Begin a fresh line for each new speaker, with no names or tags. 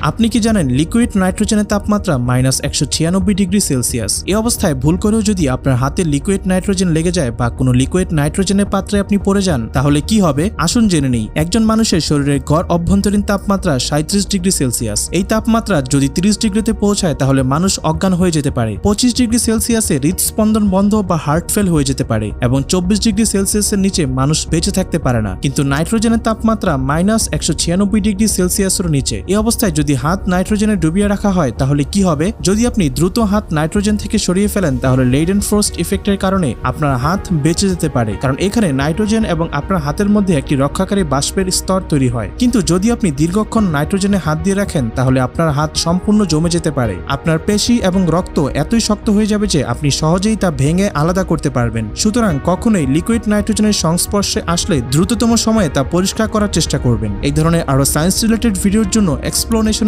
আপনি কি জানেন লিকুইড নাইট্রোজেনের তাপমাত্রা -196°C? এই অবস্থায় ভুল করেও যদি আপনার হাতে লিকুইড নাইট্রোজেন লেগে যায় বা কোনো লিকুইড নাইট্রোজেনের পাত্রে আপনি পড়ে যান তাহলে কি হবে আসুন জেনে নেই। একজন মানুষের শরীরের গড় অভ্যন্তরীণ তাপমাত্রা 37°C। এই তাপমাত্রা যদি 30°তে পৌঁছায় তাহলে মানুষ অজ্ঞান হয়ে যেতে পারে। 25°C হৃদস্পন্দন বন্ধ বা হার্ট ফেল হয়ে যেতে পারে এবং 24°C এর নিচে মানুষ বেঁচে থাকতে পারে না। কিন্তু নাইট্রোজেনের তাপমাত্রা -196°C এর নিচে। এই অবস্থায় যদি হাত নাইট্রোজেনে ডুবিয়ে রাখা হয় তাহলে কি হবে? যদি আপনি দ্রুত হাত নাইট্রোজেন থেকে সরিয়ে ফেলেন তাহলে লেইডেন ফ্রস্ট ইফেক্টের কারণে আপনার হাত বেঁচে যেতে পারে, কারণ এখানে নাইট্রোজেন এবং আপনার হাতের মধ্যে একটি রক্ষাকারী বাষ্পের স্তর তৈরি হয়। কিন্তু যদি আপনি দীর্ঘক্ষণ নাইট্রোজেনে হাত দিয়ে রাখেন তাহলে আপনার হাত সম্পূর্ণ জমে যেতে পারে। আপনার পেশি এবং রক্ত এতই শক্ত হয়ে যাবে যে আপনি সহজেই তা ভেঙে আলাদা করতে পারবেন। সুতরাং কখনোই লিকুইড নাইট্রোজেনের সংস্পর্শে আসলে দ্রুততম সময়ে তা পরিষ্কার করার চেষ্টা করবেন। এই ধরনের আরো সায়েন্স রিলেটেড ভিডিওর জন্য এক্সপ্লোনেশন